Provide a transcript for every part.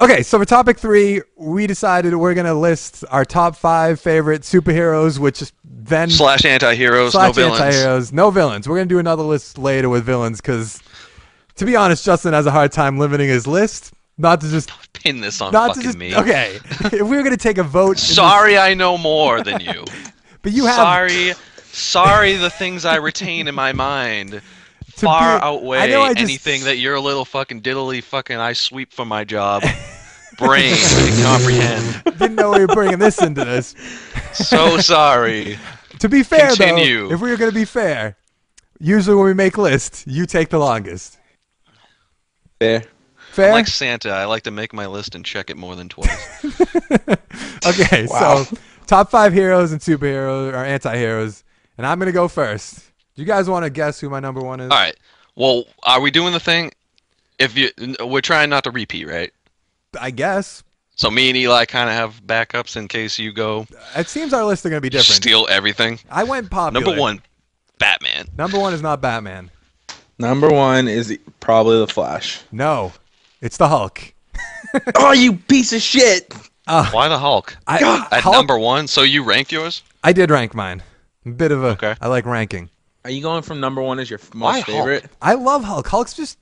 Okay, so for topic 3, we decided we're gonna list our top 5 favorite superheroes, which then Slash anti-heroes, no villains. anti-heroes, no villains. We're gonna do another list later with villains because, to be honest, Justin has a hard time limiting his list. Not to just Pin this on not to fucking just me. okay. If we were gonna take a vote, Sorry, I know more than you. but you have Sorry, the things I retain in my mind far outweigh anything that your little fucking diddly fucking I sweep from my job brain can comprehend. Didn't know we were bringing this into this. So sorry. To be fair, Continue. though, if we were gonna be fair, usually when we make lists, you take the longest. Fair. Fair. I'm like Santa. I like to make my list and check it more than twice. Okay, Wow. so top 5 heroes and superheroes or anti-heroes, and I'm gonna go first. Do you guys want to guess who my number 1 is? All right. Well, are we doing the thing? We're trying not to repeat, right? I guess. So me and Eli kind of have backups in case you go It seems our lists are gonna be different. steal everything. I went popular. Number 1, Batman. Number 1 is not Batman. Number 1 is probably the Flash. No, it's the Hulk. Oh, you piece of shit! Why the Hulk? At Hulk, number 1, so you ranked yours? I did rank mine. A bit of a. Okay. I like ranking. Are you going from number 1 as your Why most Hulk? favorite? I love Hulk. Hulk's just.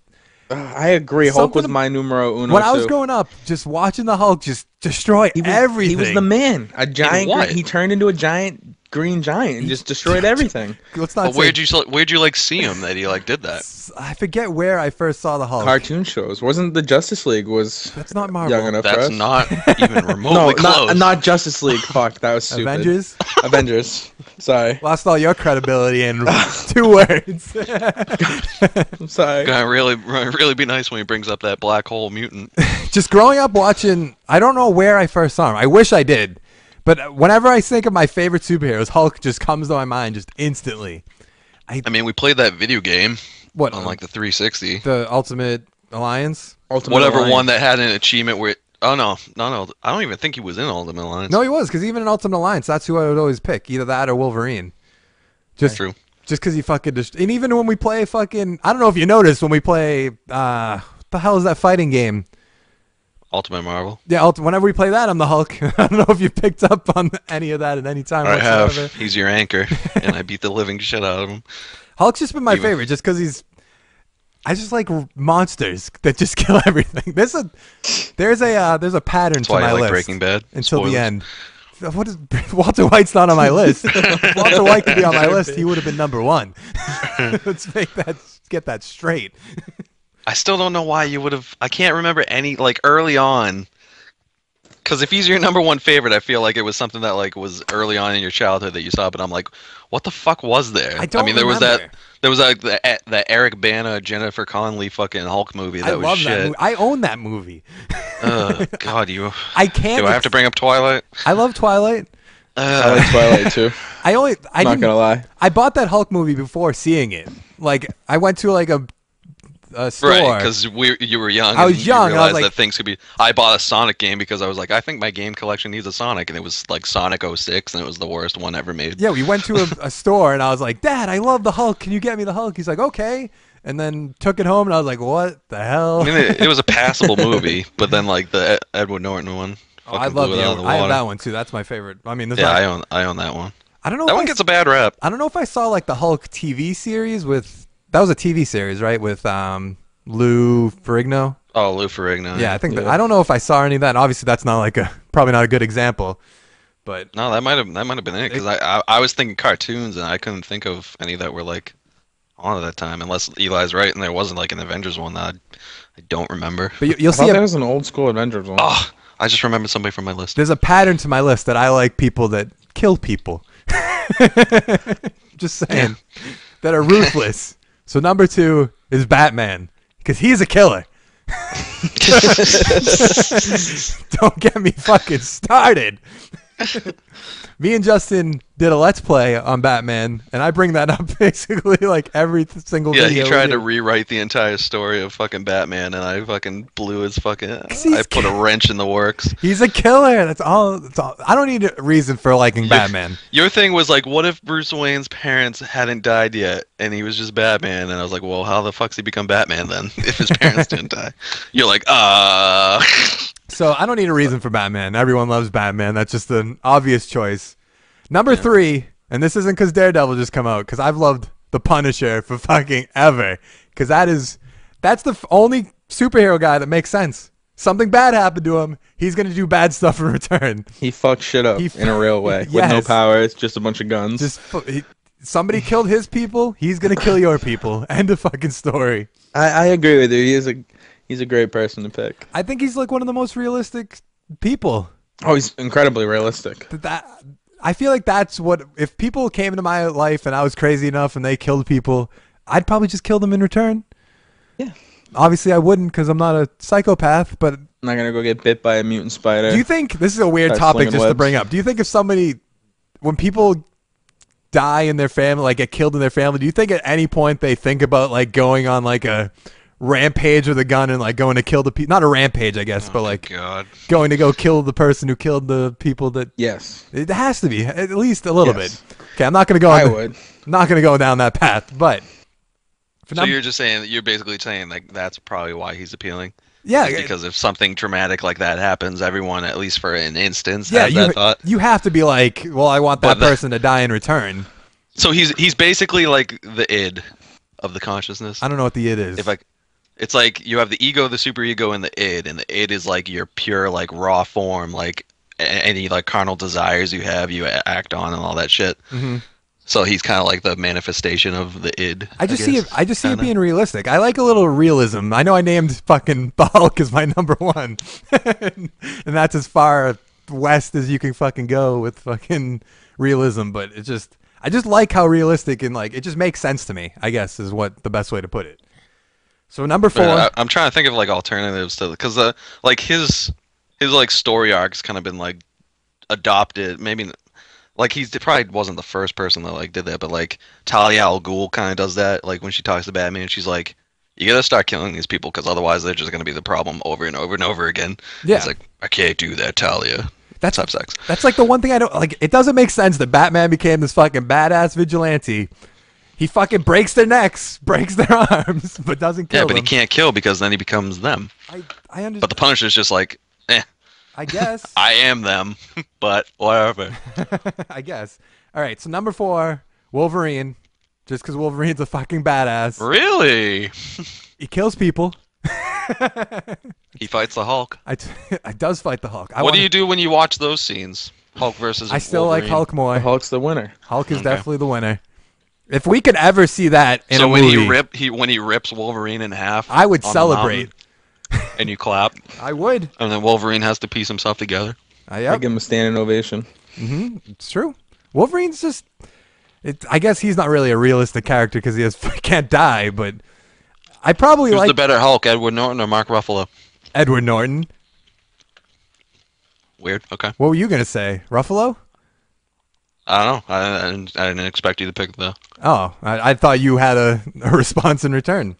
I agree. Hulk Something was my numero uno. When I was too. growing up, just watching the Hulk just destroy everything. He was the man. A giant. what? He turned into a giant green giant and just destroyed everything. Let's not But say. where'd you like see him that he like did that? I forget where I first saw the Hulk. Cartoon shows. Wasn't the Justice League was That's not Marvel. young enough for That's us? not even remotely No, close. not Justice League. Fuck, that was stupid. Avengers. Avengers. Sorry. Lost all your credibility in 2 words. I'm sorry. Gonna really be nice when he brings up that black hole mutant. Just growing up watching, I don't know where I first saw him. I wish I did. But whenever I think of my favorite superheroes, Hulk just comes to my mind just instantly. I mean, we played that video game What? on like the 360. The Ultimate Alliance? Ultimate Whatever Alliance. one that had an achievement where. Oh no. I don't even think he was in Ultimate Alliance. No, he was, because even in Ultimate Alliance, that's who I would always pick. Either that or Wolverine. Just True. Just because he fucking... and even when we play fucking... I don't know if you noticed when we play... what the hell is that fighting game? Ultimate Marvel. Yeah, whenever we play that, I'm the Hulk. I don't know if you picked up on any of that at any time I whatsoever. have. He's your anchor, and I beat the living shit out of him. Hulk's just been my favorite, just because he's... I just like monsters that just kill everything. There's a pattern That's to why my I like list Breaking Bad. until Spoilers. the end. What is Walter White's not on my list? If Walter White could be on my list, he would have been number 1. Let's get that straight. I still don't know why you would have. I can't remember any like early on. Because if he's your number 1 favorite, I feel like it was something that like was early on in your childhood that you saw. But I'm like, what the fuck was there? I don't mean, there was remember. that Eric Bana, Jennifer Connelly fucking Hulk movie. That I was love shit. that movie. I own that movie. God, you. I can't. Do I have to bring up Twilight? I love Twilight. I like Twilight too. I Not didn't, gonna lie. I bought that Hulk movie before seeing it. Like I went to like a store. Right, because you were young. I was and young, You and I was realized like- that things could be. I bought a Sonic game because I was like, I think my game collection needs a Sonic, and it was like Sonic '06, and it was the worst one ever made. Yeah, we went to a store, and I was like, Dad, I love the Hulk. Can you get me the Hulk? He's like, okay. And then took it home, and I was like, what the hell? I mean, it was a passable movie, but then like the Edward Norton one. Oh, I fucking love blew it out of the I have water. that one too. That's my favorite. I mean, there's Yeah, not- I own that one. I don't know. That if one gets a bad rap. I don't know if I saw like the Hulk TV series with. That was a TV series, right? With Lou Ferrigno. Oh, Lou Ferrigno. Yeah, I think that. Yeah. I don't know if I saw any of that. And obviously, that's not like probably not a good example. But No, that might have been it because I was thinking cartoons and I couldn't think of any that were like on at that time unless Eli's right and there wasn't like an Avengers one that I don't remember. you'll I thought see. there was an old school Avengers one. Oh, I just remembered somebody from my list. There's a pattern to my list that I like people that kill people. Just saying. That are ruthless. So number 2 is Batman because he's a killer. Don't get me fucking started. Me and Justin did a Let's Play on Batman, and I bring that up basically like every single Yeah, video. he we tried do. to rewrite the entire story of fucking Batman, and I fucking blew his fucking. he's I put a wrench in the works. He's a killer. That's all. I don't need a reason for liking Batman. Your thing was like, what if Bruce Wayne's parents hadn't died yet, and he was just Batman? And I was like, well, how the fuck's he become Batman then, if his parents didn't die? You're like, So I don't need a reason for Batman. Everyone loves Batman. That's just an obvious choice. Number 3, and this isn't because Daredevil just come out, because I've loved the Punisher for fucking ever. Because that's the only superhero guy that makes sense. Something bad happened to him. He's gonna do bad stuff in return. He fucked shit up in a real way with no powers, just a bunch of guns. Somebody killed his people. He's gonna kill your people. End of fucking story. I agree with you. He's a great person to pick. I think he's like one of the most realistic people. Oh, he's incredibly realistic. I feel like that's what, if people came into my life and I was crazy enough and they killed people, I'd probably just kill them in return. Yeah. Obviously, I wouldn't because I'm not a psychopath, but... I'm not going to go get bit by a mutant spider. Do you think... This is a weird topic just to bring up. Do you think if somebody... When people die in their family, like get killed in their family, do you think at any point they think about like going on like a rampage with a gun and like going to kill the people? Not a rampage, I guess, but like going to go kill the person who killed the people that... Yes. It has to be, at least a little bit. Okay, I'm not going to go... I'm not going to go down that path, but... So you're just saying, you're basically saying like that's probably why he's appealing? Yeah. Because if something traumatic like that happens, everyone, at least for an instance, has that thought. You have to be like, well, I want that person to die in return. So he's basically like the id of the consciousness. I don't know what the id is. It's like you have the ego, the superego, and the id is like your pure like raw form, like any like carnal desires you have, you act on and all that shit. Mm-hmm. So he's kind of like the manifestation of the id. I just see it being realistic. I like a little realism. I know I named fucking the Hulk as my number 1, and that's as far west as you can fucking go with fucking realism. But I just like how realistic and like it just makes sense to me, I guess, is what the best way to put it. So number 4. I'm trying to think of like alternatives to, because like his like story arc's kind of been like adopted, maybe. Like he probably wasn't the first person that like did that, but like Talia al Ghul kind of does that. Like when she talks to Batman, she's like, "You gotta start killing these people because otherwise they're just gonna be the problem over and over and over again." Yeah, it's like, I can't do that, Talia. Let's have sex. That's like the one thing I don't like. It doesn't make sense that Batman became this fucking badass vigilante. He fucking breaks their necks, breaks their arms, but doesn't kill them. Yeah, but he can't kill because then he becomes them. I understand. But the Punisher's just like, I guess. I am them, but whatever. I guess. All right, so number 4, Wolverine. Just because Wolverine's a fucking badass. Really? He kills people. He fights the Hulk. I does fight the Hulk. What do you do when you watch those scenes? Hulk versus I still Wolverine. like Hulk more. The Hulk's the winner. Hulk is definitely the winner. If we could ever see that in a movie... when he rips Wolverine in half... I would celebrate. And you clap. I would. And then Wolverine has to piece himself together. I give him a standing ovation. Mm-hmm. It's true. Wolverine's just... I guess he's not really a realistic character because he can't die, but I probably Who's the better Hulk, Edward Norton or Mark Ruffalo? Edward Norton. Weird. Okay. What were you going to say? Ruffalo? I don't know. I didn't expect you to pick the... Oh, I thought you had a response in return.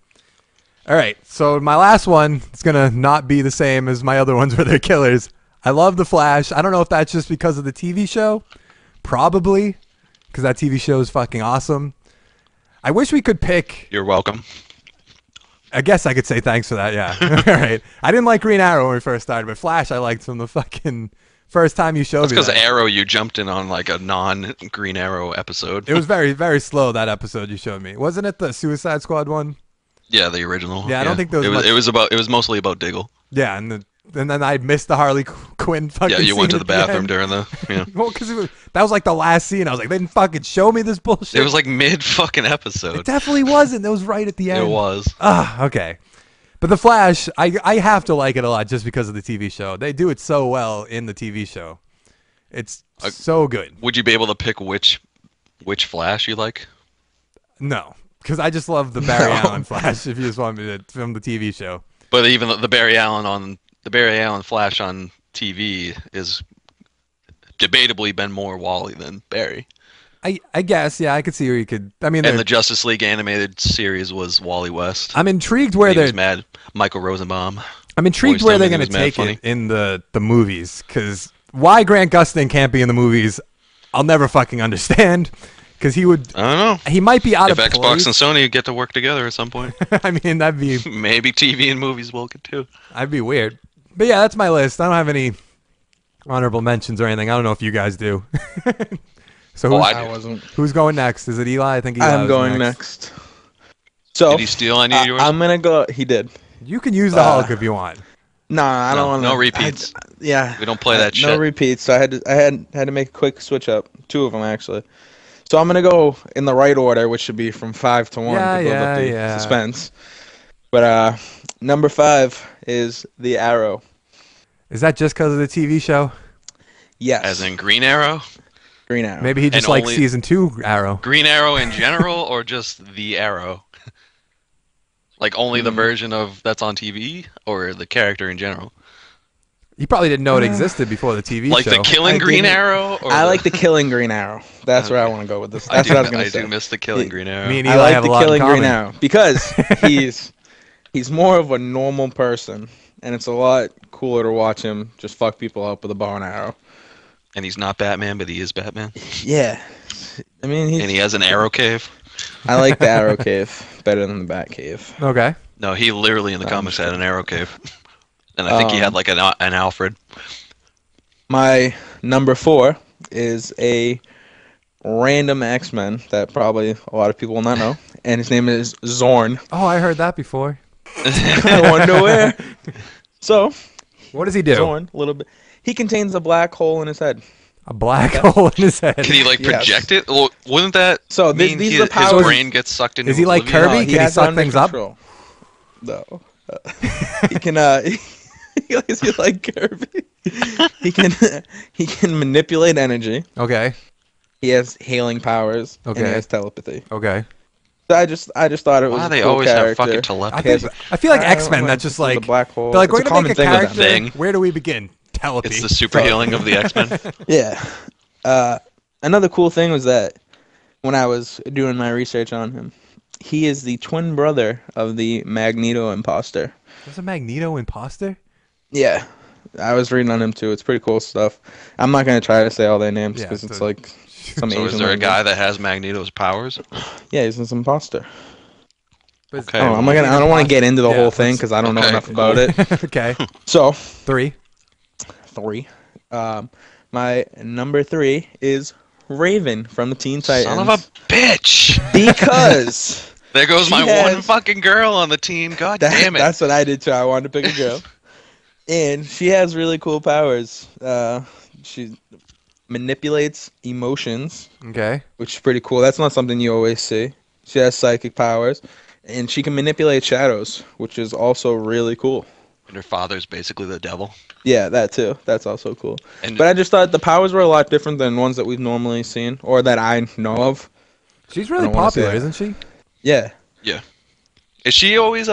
All right, so my last one is going to not be the same as my other ones where they're killers. I love The Flash. I don't know if that's just because of the TV show. Probably, because that TV show is fucking awesome. I wish we could pick... You're welcome. I guess I could say thanks for that, yeah. All right. I didn't like Green Arrow when we first started, but Flash I liked from the fucking first time you showed me that. That's because Arrow, you jumped in on like a non-Green Arrow episode. It was very, very slow, that episode you showed me. Wasn't it the Suicide Squad one? Yeah, the original. Yeah, I don't think there was much... It was mostly about Diggle. Yeah, and then I missed the Harley Quinn fucking scene. Yeah, you went to the bathroom during the... Yeah. Well, because that was like the last scene. I was like, they didn't fucking show me this bullshit. It was like mid-fucking episode. It definitely wasn't. It was right at the end. It was. Okay. But The Flash, I have to like it a lot just because of the TV show. They do it so well in the TV show. It's so good. Would you be able to pick which Flash you like? No, because I just love the Barry Allen Flash. If you just want me to film the TV show. But even the Barry Allen Flash on TV is debatably been more Wally than Barry. I guess, yeah, I could see where you could. I mean, and the Justice League animated series was Wally West. I'm intrigued where they're mad. Michael Rosenbaum. I'm intrigued where they're going to take it in the movies, because why Grant Gustin can't be in the movies, I'll never fucking understand. Because he would. I don't know. He might be out of place. If Xbox and Sony get to work together at some point. I mean, that'd be. Maybe TV and movies will get too. That'd be weird. But yeah, that's my list. I don't have any honorable mentions or anything. I don't know if you guys do. So who's, I do. wasn't. who's going next? Is it Eli? I think Eli I'm was going next. So Did he steal any of yours? I'm gonna go. He did. You can use the Hulk if you want. Nah, I don't want no repeats. Yeah, We don't play that no shit. repeats. So I had to make a quick switch up. 2 of them actually. So I'm gonna go in the right order, which should be from 5 to 1 to build up the suspense. But number 5 is the Arrow. Is that just because of the TV show? Yes. As in Green Arrow? Green Arrow. Maybe he just And likes only- season 2 Arrow. Green Arrow in general, or just the Arrow? Like only the version of that's on TV, or the character in general? You probably didn't know it existed before the TV Like show. the Killing I Green didn't- Arrow? Or I like the Killing Green Arrow. That's where I want to go with this. That's what I was gonna say. do miss the Killing Green Arrow. Me and I Eli like have a the lot in Killing Green common. Arrow because he's more of a normal person, and it's a lot cooler to watch him just fuck people up with a bow and arrow. And he's not Batman, but he is Batman. Yeah, I mean, And he has an arrow cave. I like the Arrow Cave better than the Bat Cave. Okay. No, he literally in the comics had an arrow cave. And I think he had like an Alfred. My number 4 is a random X-Men that probably a lot of people will not know, and his name is Zorn. Oh, I heard that before. I wonder where. So, What does he do? Zorn, a little bit. He contains a black hole in his head. A black hole in his head. Can he like Yes. project it? Well, wouldn't that So mean these his are the powers. brain gets sucked into Is he like oblivion? Kirby? Can he has it suck under things up? control. No. He can. Is he like Kirby? He can manipulate energy. Okay. He has healing powers. And Okay. he has telepathy. Okay. So I just thought it was. Why a do they cool always character. have fucking I telepathy? think I feel like I don't X-Men. know, That's just it's a like black hole. they're like It's we're a gonna make a common thing with them. character. Thing. Where do we begin? Telepathy. It's the super healing of the X-Men. Yeah. Another cool thing was that when I was doing my research on him, he is the twin brother of the Magneto imposter. There's a Magneto imposter. Yeah. I was reading on him too. It's pretty cool stuff. I'm not gonna try to say all their names Yeah, because it's the- like some So Asian is there a language. guy that has Magneto's powers? Yeah, he's an imposter. But- Okay. Oh, I don't want to get into the Yeah, whole thing let's- because I don't know okay, enough about cool. it. okay. So 3. 3. My number 3 is Raven from the Teen Titans. Son of a bitch! Because There goes She my has- one fucking girl on the team. God damn it! that's what I did too. I wanted to pick a girl, and she has really cool powers. She manipulates emotions, Okay. which is pretty cool. That's not something you always see. She has psychic powers, and she can manipulate shadows, which is also really cool. And her father's basically the devil. Yeah, that too. That's also cool. And But I just thought the powers were a lot different than ones that we've normally seen, or that I know of. She's I really don't wanna say popular, that. isn't she? Yeah. is she always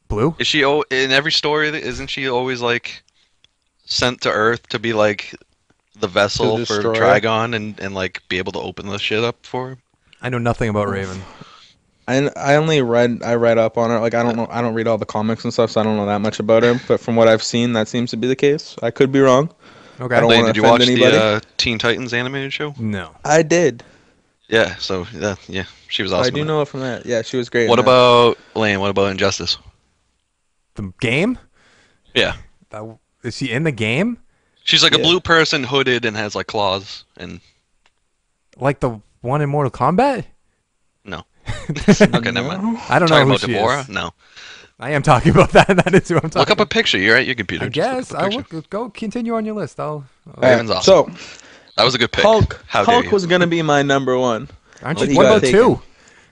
Blue. Is she in every story? Isn't she always like sent to Earth to be like the vessel To for destroy? Trigon and like be able to open the shit up for him? I know nothing about Raven. I read up on her. Like I don't read all the comics and stuff, so I don't know that much about her. But from what I've seen, that seems to be the case. I could be wrong. Okay. I don't Lane, wanna did you offend watch anybody. the Teen Titans animated show? No. I did. Yeah. So yeah, she was awesome. I in do it. know it from that. Yeah, she was great. What in that. about Lane? What about Injustice? The game? Yeah, Is she in the game? she's like a Yeah. blue person, hooded, and has like claws. And Like the one in Mortal Kombat? no, okay, never mind. I don't know Talking who about she Deborah? is. No. I am talking about that. That is who I'm talking. Look up a picture. You're at your computer. I Just look guess up a I picture. will go continue on your list. I'll Raven's awesome. So That was a good pick. Hulk How dare Hulk you? was gonna be my number 1. aren't But you? he What got about taken. 2?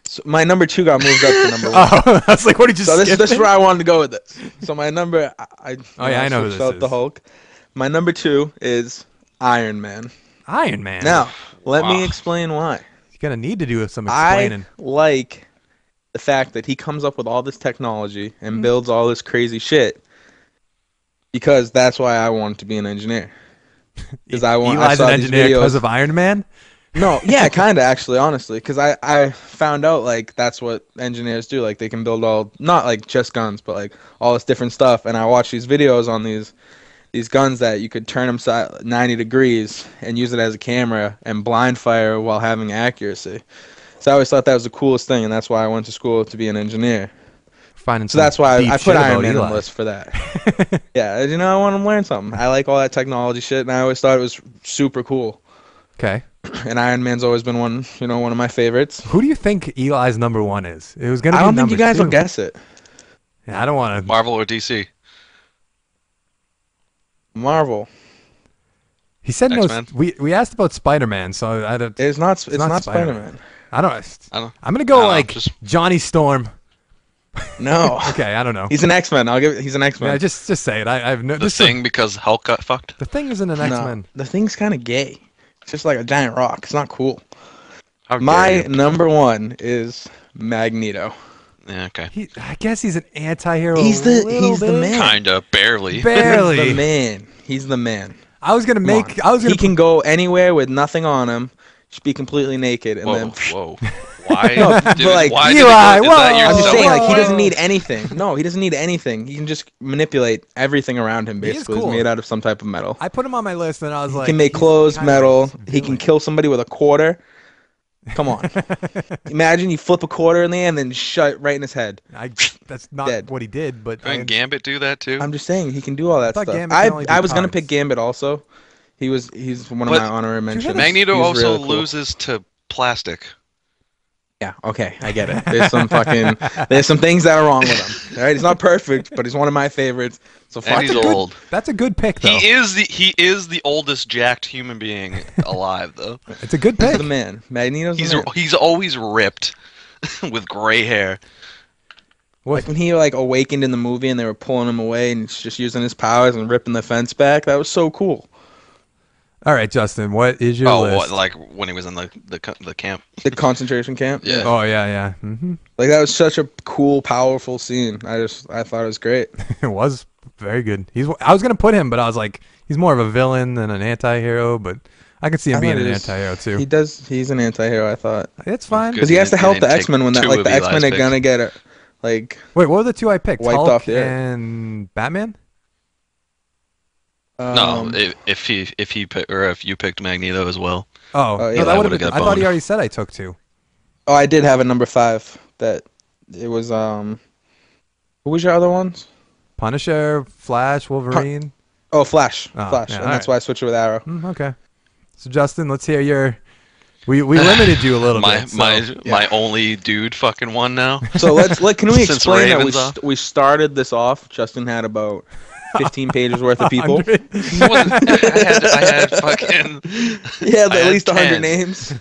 So my number 2 got moved up to number 1. Oh, I was like, what did you So skip? this is where I wanted to go with this. So my number, I I know who switched this out the is. Hulk. My number 2 is Iron Man. Iron Man. Now, let me Wow. explain why. You're gonna need to do some explaining. I like the fact that he comes up with all this technology and builds all this crazy shit because that's why I wanted to be an engineer. Because I Eli's saw an these engineer because videos. of Iron Man. No, yeah, kind of actually, honestly, because I found out like that's what engineers do. Like they can build all not like just guns, but like all this different stuff. And I watched these videos on these guns that you could turn them 90 degrees and use it as a camera and blind fire while having accuracy. So I always thought that was the coolest thing, and that's why I went to school to be an engineer. Finding So that's why deep I shit put Iron about Man on Eli. the list for that. Yeah, you know, I want to learn something. I like all that technology shit, and I always thought it was super cool. Okay. And Iron Man's always been one of my favorites. Who do you think Eli's number one is? It was gonna be I don't think number you guys two. will guess it. Yeah, I don't want to. Marvel or DC? Marvel. He said no. X-Men? We asked about Spider-Man, so I don't. It's not not Spider-Man. I don't. I don't. I'm gonna I go don't know, like just- Johnny Storm. No. Okay, I don't know. He's an X-Men. He's an X-Men. Yeah, just say it. I have no. The just Thing because Hulk got fucked. the Thing isn't an X-Men. The Thing's kind of gay. It's just like a giant rock. It's not cool. How dare My you. number one is Magneto. Yeah, okay. I guess he's an anti-hero. He's a the little bit. man. Kinda, barely. Barely. He's the man. He's the man. I was gonna Come make. on. I was gonna. He can go anywhere with nothing on him. Just be completely naked, and Whoa, then. whoa. Why? No, but dude, like, why Eli, did it go, is that whoa. your I'm just saying, like, he selling doesn't point? need anything. No, he doesn't need anything. He can just manipulate everything around him. He is Basically, cool. he's made out of some type of metal. I put him on my list, and I was He like, can make he's clothes, kind of metal. a He can villain. kill somebody with a quarter. Come on. Imagine you flip a quarter in there and then shut right in his head. That's not Dead. what he did, but Didn't Gambit do that too? I'm just saying he can do all that thought stuff. Gambit can only do I was gonna cards. pick Gambit also. He's one of But my honorary mentions. Magneto He's also really cool. loses to plastic. Yeah, okay, I get it. There's some things that are wrong with him. All right, he's not perfect, but he's one of my favorites. So And fuck he's it. old. that's a good pick, though. He is the oldest jacked human being alive, though. It's a good He's pick. the man. Magneto's He's the man. he's always ripped with gray hair. Like when he awakened in the movie and they were pulling him away and he's just using his powers and ripping the fence back. That was so cool. All right, Justin, what is your Oh, list? what, like when he was in the camp. The concentration camp. Yeah. Oh yeah. Mm-hmm. Like that was such a cool, powerful scene. I thought it was great. It was very good. I was gonna put him, but I was like, he's more of a villain than an anti-hero. But I could see him I being thought an he was- anti-hero too. He's an anti-hero. I thought It's fine. Good. because he has to You help didn't the take X-Men when two like of the X-Men Eli's are picks. gonna get like Wait, what were the two I picked? Wiped Hulk off the earth. and Batman. No, if you picked Magneto as well. Oh, Oh, no, yeah, that I would have would've been. got I thought he boned. already said I took two. Oh, I did have a number 5 that it was who was your other ones? Punisher, Flash, Wolverine. Oh, Flash. Oh, Flash. yeah, And all that's right. why I switched it with Arrow. Okay. So Justin, let's hear your. We limited you a little my bit. So, my only dude fucking one now. So can we Since explain that Raven's off. we started this off? Justin had about 15 pages worth of people. 100. I had fucking He had I at had least 100 10. names.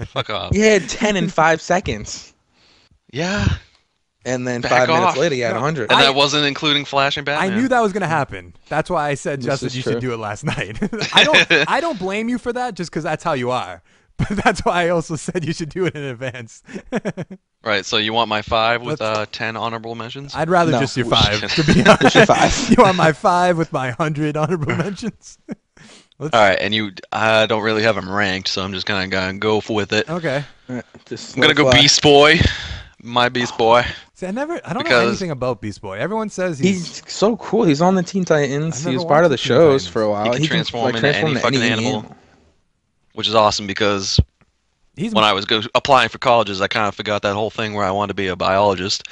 fuck off. He had 10 in 5 seconds. Yeah, And then Back 5 minutes off. later, he had No, 100. and that wasn't including Flash and I Batman. knew that was gonna happen. That's why I said, This Justin, is you true. should do it last night. I don't blame you for that, just because that's how you are. But that's why I also said you should do it in advance. Right, so you want my 5 with 10 honorable mentions? I'd rather No. just your 5, to be honest. Just your 5. You want my 5 with my 100 honorable mentions? All right, and I don't really have them ranked, so I'm just gonna go with it. Okay. Just I'm gonna let it go fly. Beast Boy, my Beast Boy. See, I don't know Because- anything about Beast Boy. Everyone says he's He's so cool. He's on the Teen Titans. I've He never was part of the watched the Teen shows Titans. for a while. He can transform into any transform fucking animal. Which is awesome because when I was applying for colleges, I kind of forgot that whole thing where I wanted to be a biologist.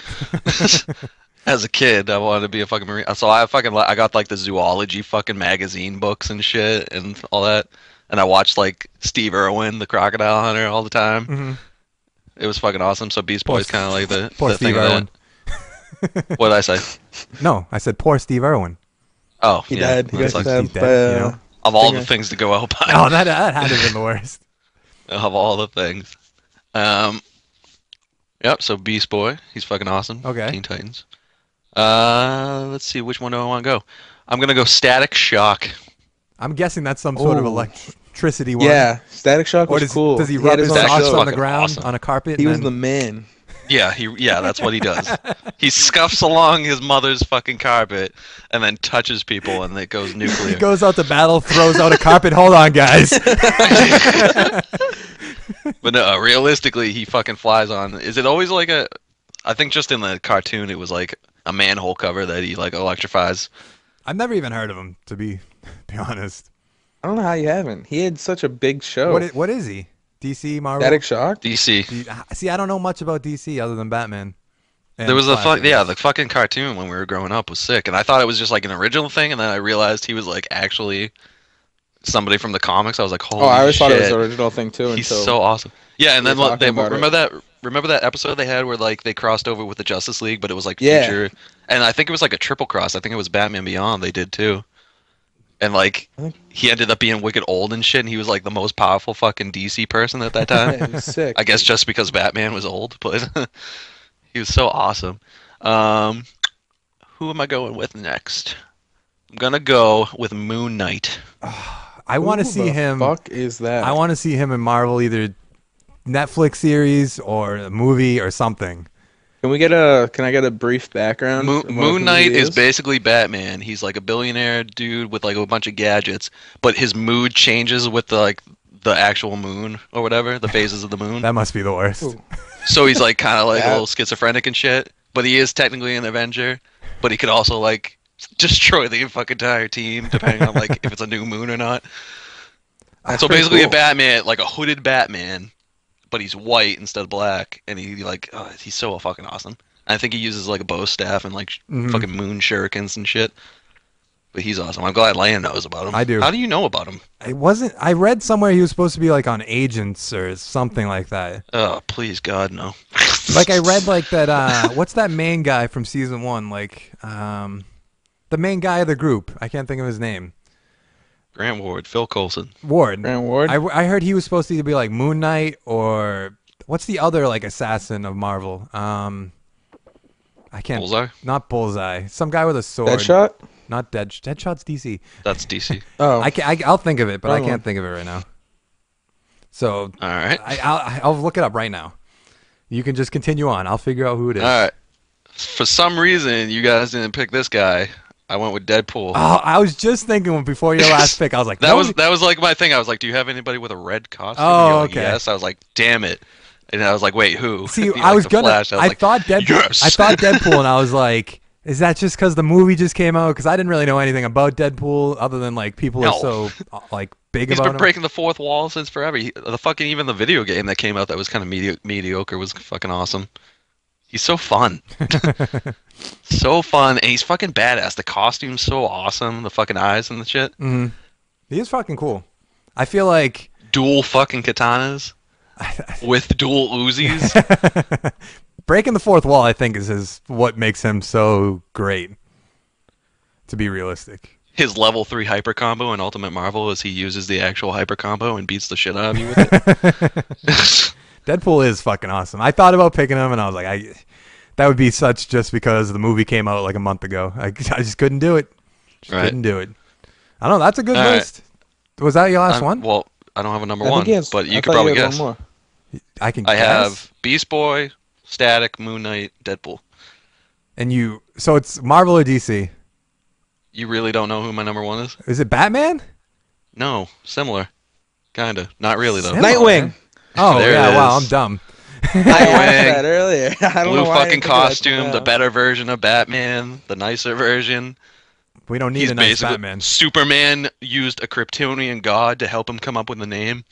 As a kid, I wanted to be a fucking marine. So I got like the zoology fucking magazine books and shit and all that. And I watched like Steve Irwin, the crocodile hunter, all the time. Mhm. It was fucking awesome. So Beast Poor Boy's kind of like the poor the Steve thing of Irwin. that. What did I say? No, I said poor Steve Irwin. Oh, He yeah. died. He That's got like- he's stabbed dead, by, you know? of all the Finger. things to go out by. Oh, that had to have been the worst. Of all the things. Yep, so Beast Boy, he's fucking awesome. Okay. Teen Titans. Let's see, which one do I want to go? I'm gonna go Static Shock. I'm guessing that's some sort of Ooh. electricity one. Yeah, Static Shock Or was cool. does he had rub his own Static socks Shock's show. on the fucking ground awesome. on a carpet? He and was the then- man. Yeah, that's what he does. He scuffs along his mother's fucking carpet and then touches people and it goes He nuclear. goes out to battle, throws out a carpet. Hold on, guys. But no, realistically, he fucking flies on. Is it always like I think just in the cartoon it was like a manhole cover that he like electrifies. I've never even heard of him, to be honest. I don't know how you haven't. He had such a big show. What is he? DC, Marvel? Static Shock? DC. See, I don't know much about DC other than Batman. and There was a Flash the fucking cartoon when we were growing up was sick, and I thought it was just like an original thing, and then I realized he was like actually somebody from the comics. I was like, holy Oh, I always shit, thought it was an original thing too he's until so awesome. Yeah, and we then were they talking about remember that episode they had where like they crossed over with the Justice League, but it was like Yeah. future, and I think it was like a triple cross. I think it was Batman Beyond they did too, and like I think- he ended up being wicked old and shit, and he was like the most powerful fucking DC person at that time. Yeah, it was sick. I guess just because Batman was old, but he was so awesome. Who am I going with next? I'm gonna go with Moon Knight. I want to Who see the him. Fuck is that? I want to see him in Marvel, either Netflix series or a movie or something. Can I get a brief background? of what Moon Knight he is basically Batman. He's like a billionaire dude with like a bunch of gadgets, but his mood changes with the actual moon or whatever, the phases of the moon. That must be the worst. Ooh. So he's like kind of like a That- little schizophrenic and shit, but he is technically an Avenger, but he could also like destroy the fucking entire team depending on like if it's a new moon or not. That's So pretty basically cool. a Batman, like a hooded Batman, but he's white instead of black, and he's so fucking awesome. I think he uses like a bow staff and like Mhm. fucking moon shurikens and shit. But he's awesome. I'm glad Lan knows about him. I do. How do you know about him? I read somewhere he was supposed to be like on Agents or something like that. Oh, please God, no. Like I read like that. What's that main guy from season 1? Like the main guy of the group. I can't think of his name. Grant Ward, Phil Coulson. Ward. Grant Ward. I heard he was supposed to either be like Moon Knight or what's the other like assassin of Marvel? I can't. Bullseye? Not Bullseye. Some guy with a sword. Deadshot. Not Deadshot's DC. That's DC. Oh, I'll think of it, but I Wrong can't one. think of it right now. So All right. I'll look it up right now. You can just continue on. I'll figure out who it is. All right. For some reason, you guys didn't pick this guy. I went with Deadpool. Oh, I was just thinking before your last pick. I was like, That nobody- was like my thing. I was like, do you have anybody with a red costume? Oh, And you're like, okay. Yes. I was like, damn it. And I was like, wait, who? See, You I like was the gonna. Flash. I was like, thought Deadpool. yes. I thought Deadpool, and I was like, is that just because the movie just came out? Because I didn't really know anything about Deadpool other than like people No. are so like big He's about been him. breaking the fourth wall since forever. Even the video game that came out that was kind of mediocre was fucking awesome. He's so fun. So fun, and he's fucking badass. The costume's so awesome. The fucking eyes and the shit. Hmm. He is fucking cool. I feel like Dual fucking katanas with dual Uzis. breaking the fourth wall, I think, is what makes him so great. To be realistic. His level 3 hyper combo in Ultimate Marvel is he uses the actual hyper combo and beats the shit out of you with it. Deadpool is fucking awesome. I thought about picking him, and I was like, that would be such just because the movie came out like a month ago. I just couldn't do it. Right. Couldn't do it. I don't know. That's a good All right. list. Was that your last one? Well, I don't have a number I one, think he has, but I you could thought probably had guess. one more. I can. I guess. have Beast Boy, Static, Moon Knight, Deadpool. And you. So it's Marvel or DC? You really don't know who my number one is? Is it Batman? No, similar. Kinda. Not really though. Similar. Nightwing. Oh There it yeah. Wow. is. I'm dumb. I asked that earlier. I don't Blue know why I fucking didn't think of that costume, till the now. better version of Batman, the nicer version. We don't need He's a nice basically Batman. Superman used a Kryptonian god to help him come up with the name.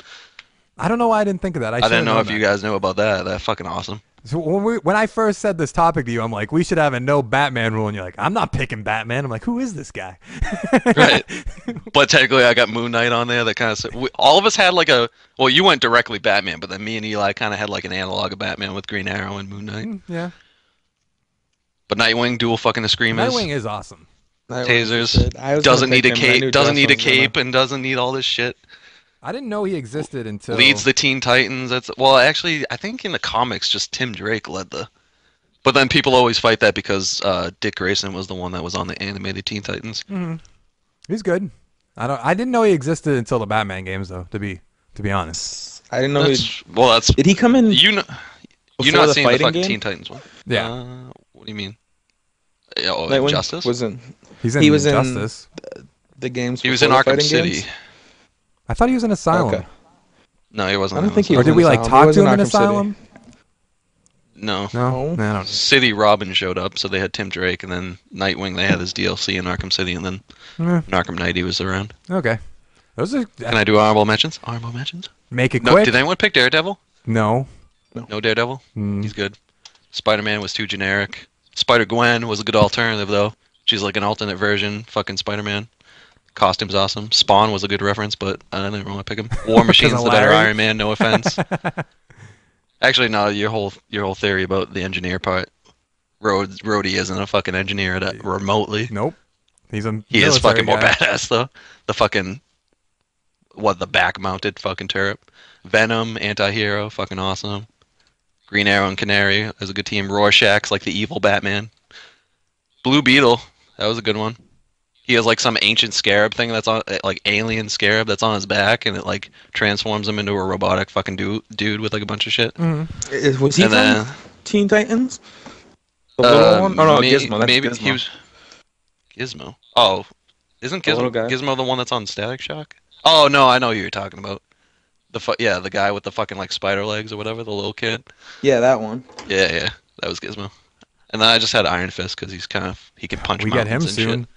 I don't know why I didn't think of that. I didn't know if that. you guys knew about that. That's fucking awesome. So when I first said this topic to you, I'm like, we should have a no Batman rule, and you're like, I'm not picking Batman. I'm like, who is this guy? Right. But technically, I got Moon Knight on there. That kind of all of us had like a. Well, you went directly Batman, but then me and Eli kind of had like an analog of Batman with Green Arrow and Moon Knight. Yeah. But Nightwing, dual fucking screamers, Nightwing is awesome. Nightwing's tasers, good. I was doesn't gonna need a pick him, but I knew cape, doesn't need a Josh wasn't gonna- cape, and doesn't need all this shit. I didn't know he existed until Leads the Teen Titans. That's well, actually, I think in the comics, just Tim Drake led the. But then people always fight that because Dick Grayson was the one that was on the animated Teen Titans. Mhm. He's good. I didn't know he existed until the Batman games, though. To be honest. I didn't know he. That's Did he come in? you know you before not the seen the fighting fucking game? Teen Titans one? Yeah. What do you mean? Oh, Nightwing Justice. wasn't He's in he was in- Justice. the games. He was before in the Arkham fighting City. games? I thought he was in Asylum. Okay. No, he wasn't. I don't in think he Or was did in we like Asylum. He talk was to in him in Arkham City. Asylum? No. No, No. I don't. City Robin showed up, so they had Tim Drake, and then Nightwing. They had his DLC in Arkham City, and then Eh, in Arkham Knight he was around. okay. Those are Can I do honorable mentions? Honorable mentions. make it No, quick. did anyone pick Daredevil? No. No Daredevil. Mm. He's good. Spider-Man was too generic. Spider-Gwen was a good alternative, though. She's like an alternate version, fucking Spider-Man. Costume's awesome. Spawn was a good reference, but I didn't want to pick him. War Machine's of the better Larry? Iron Man, no offense. Actually, no, your whole theory about the engineer part. Rhodey isn't a fucking engineer remotely. Nope. He's a He is fucking more guy. badass, though. The fucking... the back-mounted fucking turret. Venom, anti-hero, fucking awesome. Green Arrow and Canary as a good team. Rorschach's like the evil Batman. Blue Beetle, that was a good one. He has like some ancient scarab thing that's on, like alien scarab that's on his back, and it like transforms him into a robotic fucking dude with like a bunch of shit. Was he And then from Teen Titans? The little one? Oh no, Gizmo. That's maybe Gizmo. he was Gizmo. Oh, isn't The little guy. Gizmo the one that's on Static Shock? Oh no, I know who you're talking about. The guy with the fucking like spider legs or whatever, the little kid. Yeah, that one. Yeah, that was Gizmo. And then I just had Iron Fist because he can punch. We get him mountains and soon. shit.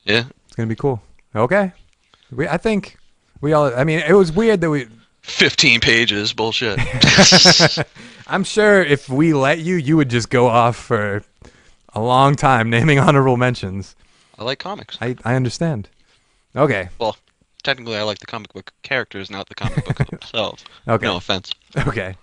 Yeah. It's gonna be cool. Okay. I think we all. I mean, it was weird that we. 15 pages, bullshit. I'm sure if we let you, you would just go off for a long time naming honorable mentions. I like comics. I understand. Okay. Well, technically, I like the comic book characters, not the comic book themselves. Okay. No offense. Okay.